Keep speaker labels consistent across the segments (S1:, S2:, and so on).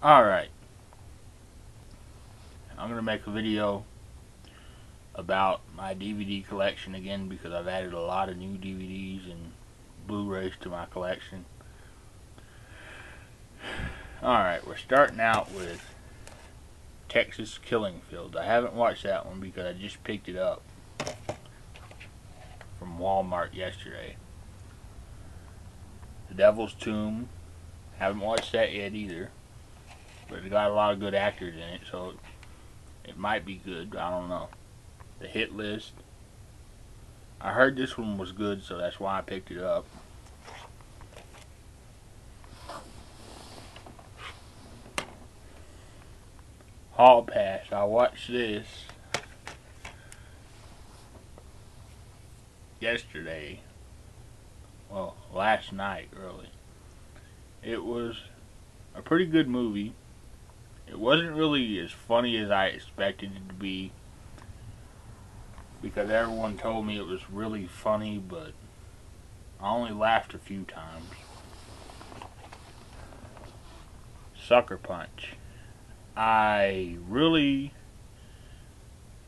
S1: Alright, I'm going to make a video about my DVD collection again because I've added a lot of new DVDs and Blu-rays to my collection. Alright, we're starting out with Texas Killing Fields. I haven't watched that one because I just picked it up from Walmart yesterday. The Devil's Tomb, haven't watched that yet either, but it got a lot of good actors in it, so it might be good. I don't know. The Hit List, I heard this one was good, so that's why I picked it up. Hall Pass, I watched this yesterday. Well, last night, really. It was a pretty good movie. It wasn't really as funny as I expected it to be, because everyone told me it was really funny, but I only laughed a few times. Sucker Punch. I really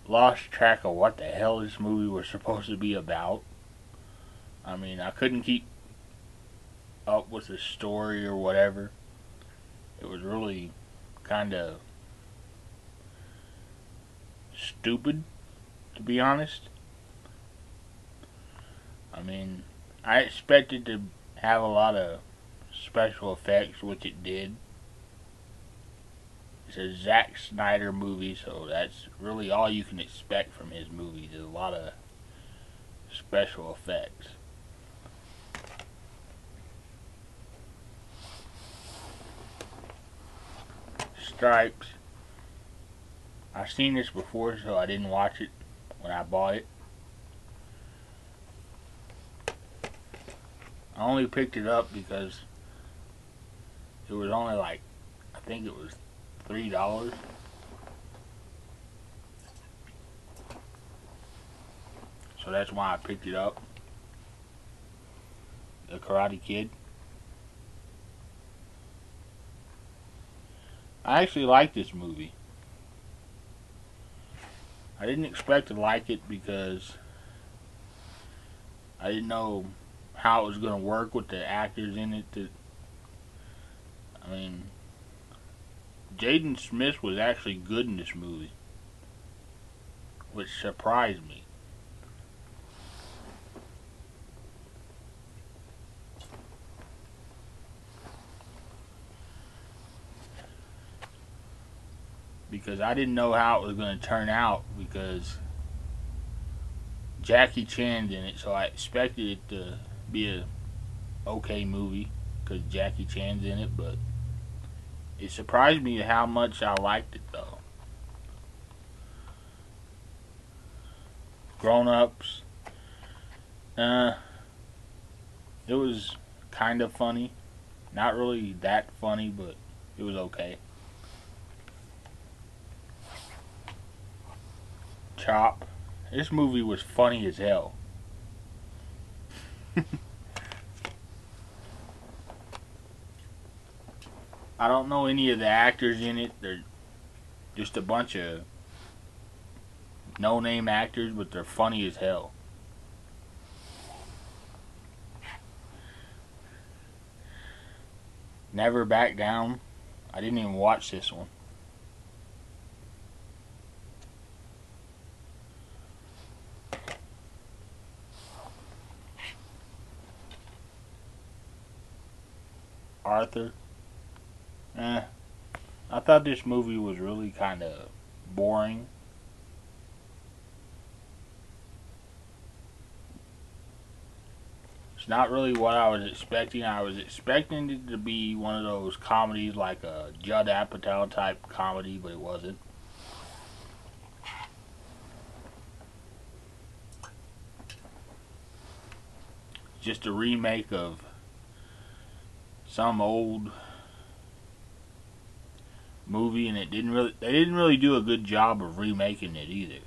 S1: lost track of what the hell this movie was supposed to be about. I mean, I couldn't keep up with the story or whatever. It was really kind of stupid, to be honest. I mean, I expected to have a lot of special effects, which it did. It's a Zack Snyder movie, so that's really all you can expect from his movies, is a lot of special effects. Stripes. I've seen this before, so I didn't watch it when I bought it. I only picked it up because it was only like, I think it was $3. So that's why I picked it up. The Karate Kid. I actually like this movie. I didn't expect to like it because I didn't know how it was going to work with the actors in it. I mean, Jaden Smith was actually good in this movie, which surprised me. Because I didn't know how it was going to turn out, because Jackie Chan's in it, so I expected it to be a okay movie because Jackie Chan's in it, but it surprised me how much I liked it though. Grown Ups, it was kind of funny, not really that funny, but it was okay. Chop. This movie was funny as hell. I don't know any of the actors in it. They're just a bunch of no-name actors, but they're funny as hell. Never Back Down. I didn't even watch this one. Arthur. I thought this movie was really kind of boring. It's not really what I was expecting. I was expecting it to be one of those comedies like a Judd Apatow type comedy, but it wasn't. Just a remake of some old movie, and they didn't really do a good job of remaking it either.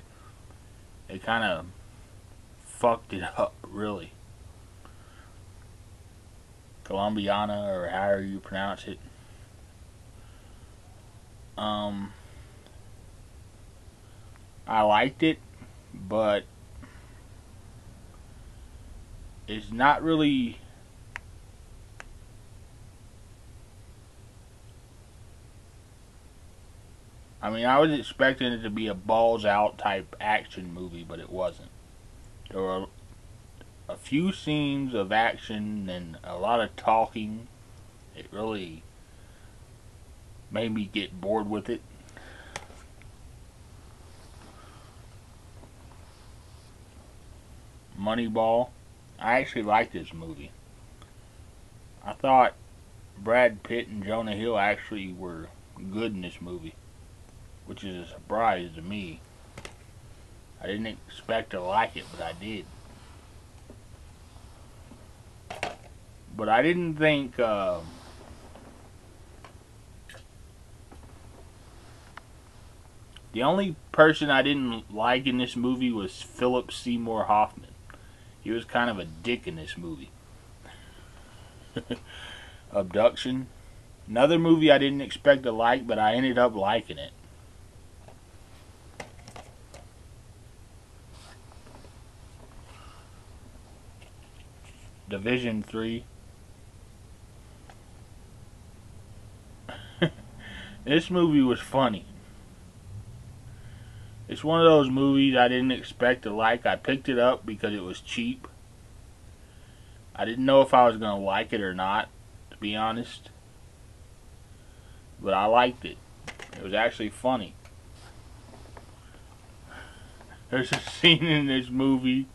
S1: They kind of fucked it up, really. Colombiana, or however you pronounce it. Um, I liked it, but it's not really. I mean, I was expecting it to be a balls out type action movie, but it wasn't. There were a few scenes of action and a lot of talking. It really made me get bored with it. Moneyball. I actually liked this movie. I thought Brad Pitt and Jonah Hill actually were good in this movie, which is a surprise to me. I didn't expect to like it, but I did. But I didn't think the only person I didn't like in this movie was Philip Seymour Hoffman. He was kind of a dick in this movie. Abduction. Another movie I didn't expect to like, but I ended up liking it. Division 3. This movie was funny. It's one of those movies I didn't expect to like. I picked it up because it was cheap. I didn't know if I was going to like it or not, to be honest. But I liked it. It was actually funny. There's a scene in this movie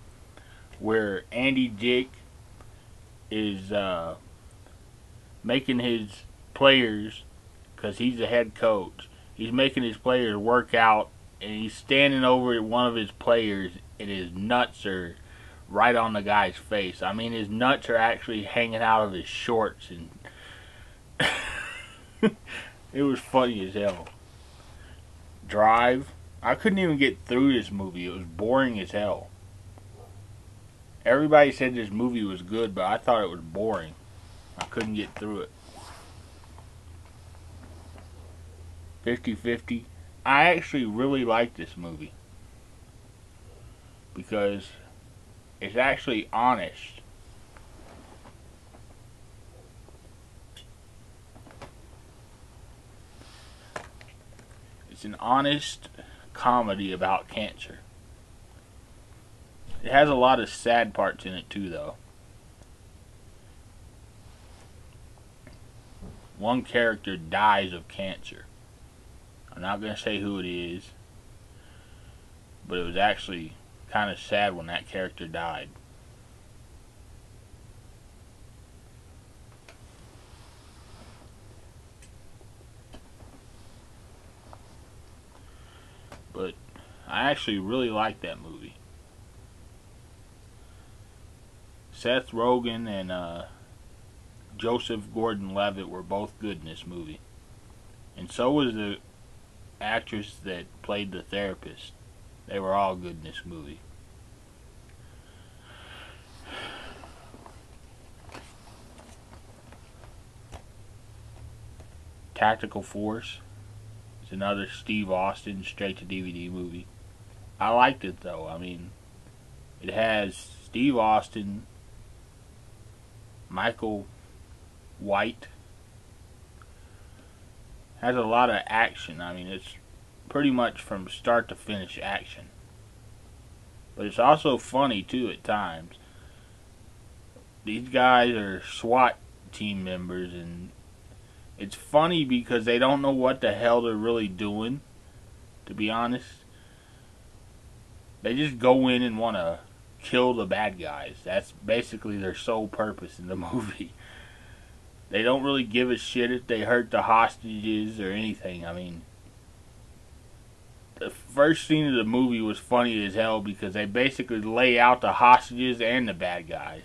S1: where Andy Dick is making his players, because he's the head coach, he's making his players work out, and he's standing over one of his players, and his nuts are right on the guy's face. I mean, his nuts are actually hanging out of his shorts, and it was funny as hell. Drive. I couldn't even get through this movie. It was boring as hell. Everybody said this movie was good, but I thought it was boring. I couldn't get through it. 50-50. I actually really like this movie because it's actually honest. It's an honest comedy about cancer. It has a lot of sad parts in it too, though. One character dies of cancer. I'm not going to say who it is, but it was actually kind of sad when that character died. But I actually really liked that movie. Seth Rogen and Joseph Gordon-Levitt were both good in this movie. And so was the actress that played the therapist. They were all good in this movie. Tactical Force is another Steve Austin straight-to-DVD movie. I liked it, though. I mean, it has Steve Austin, Michael White. Has a lot of action. I mean, it's pretty much from start to finish action. But it's also funny, too, at times. These guys are SWAT team members, and it's funny because they don't know what the hell they're really doing, to be honest. They just go in and want to kill the bad guys. That's basically their sole purpose in the movie. They don't really give a shit if they hurt the hostages or anything. I mean, the first scene of the movie was funny as hell because they basically lay out the hostages and the bad guys.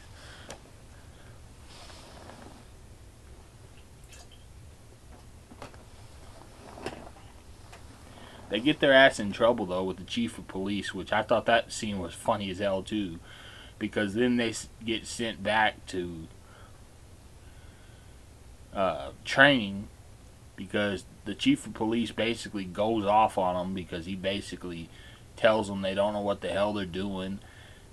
S1: They get their ass in trouble, though, with the chief of police, which I thought that scene was funny as hell, too. Because then they get sent back to training, because the chief of police basically goes off on them because he basically tells them they don't know what the hell they're doing,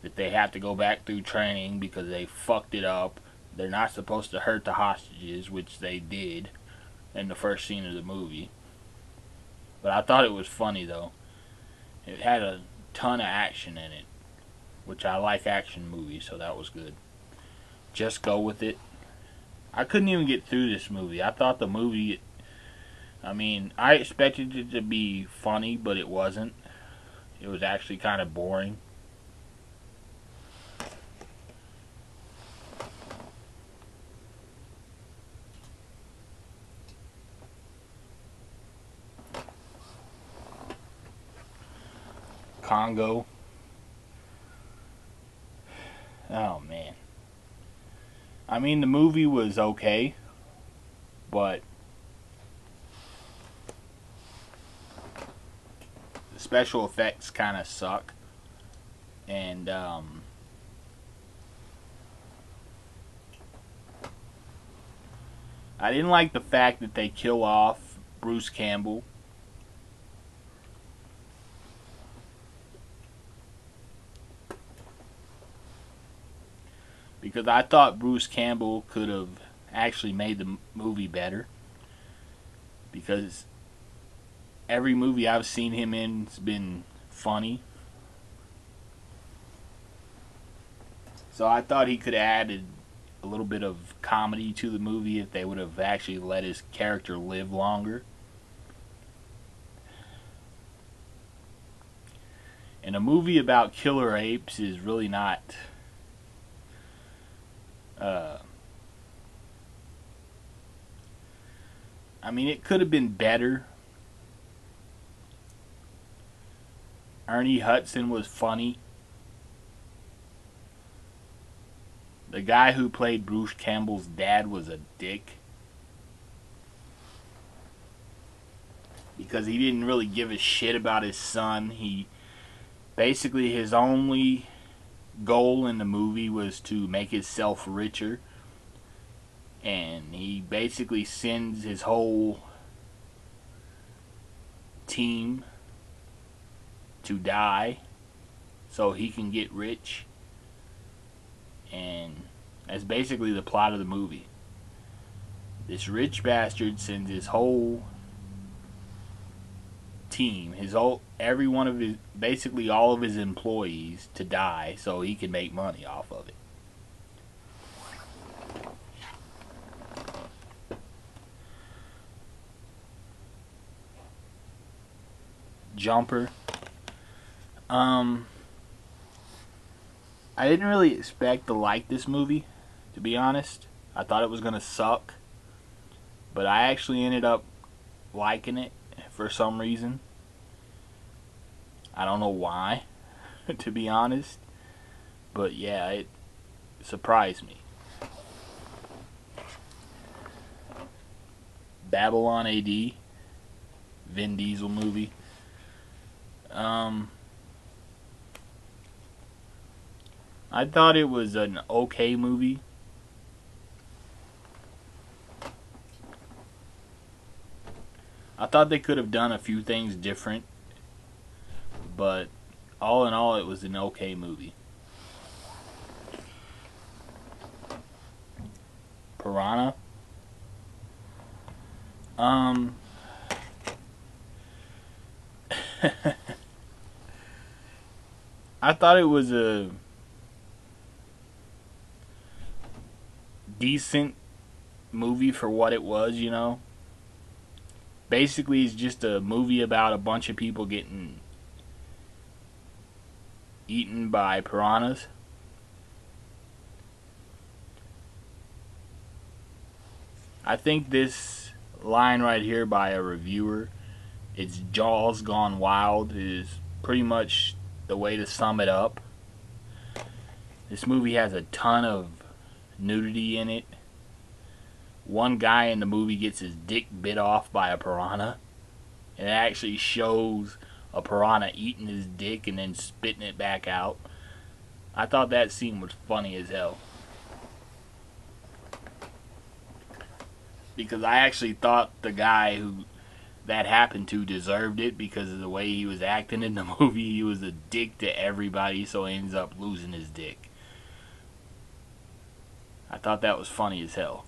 S1: that they have to go back through training because they fucked it up. They're not supposed to hurt the hostages, which they did in the first scene of the movie. But I thought it was funny though. It had a ton of action in it, which I like action movies, so that was good. Just go with it. I couldn't even get through this movie. I thought the movie, I expected it to be funny, but it wasn't. It was actually kind of boring. Congo. Oh man. The movie was okay, but the special effects kind of suck. And I didn't like the fact that they kill off Bruce Campbell. Because I thought Bruce Campbell could have actually made the movie better. Because every movie I've seen him in has been funny. So I thought he could have added a little bit of comedy to the movie if they would have actually let his character live longer. And a movie about killer apes is really not... it could have been better. Ernie Hudson was funny. The guy who played Bruce Campbell's dad was a dick. Because he didn't really give a shit about his son. Basically, his only goal in the movie was to make himself richer. And he basically sends his whole team to die so he can get rich. And that's basically the plot of the movie. This bastard sends his whole team, every one of his, basically all of his employees to die so he can make money off of it. Jumper. I didn't really expect to like this movie, to be honest. I thought it was gonna suck, but I actually ended up liking it for some reason. I don't know why, to be honest, but yeah, it surprised me. Babylon AD, Vin Diesel movie. I thought it was an okay movie. I thought they could have done a few things different, but all in all, it was an okay movie. Piranha. I thought it was a decent movie for what it was, you know. Basically, it's just a movie about a bunch of people getting eaten by piranhas. I think this line right here by a reviewer, "It's Jaws gone wild," is pretty much the way to sum it up. This movie has a ton of nudity in it. One guy in the movie gets his dick bit off by a piranha. And it actually shows a piranha eating his dick and then spitting it back out. I thought that scene was funny as hell. because I actually thought the guy who that happened to deserved it because of the way he was acting in the movie. He was a dick to everybody, so he ends up losing his dick. I thought that was funny as hell.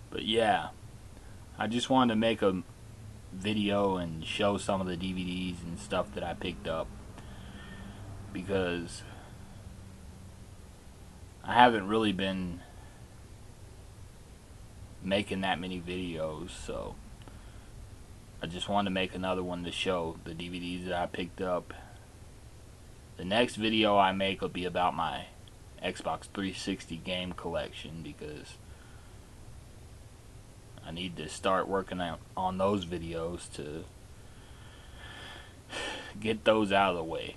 S1: But yeah, I just wanted to make a video and show some of the DVDs and stuff that I picked up, because I haven't really been making that many videos, so I just wanted to make another one to show the DVDs that I picked up. The next video I make will be about my Xbox 360 game collection, because I need to start working on those videos to get those out of the way.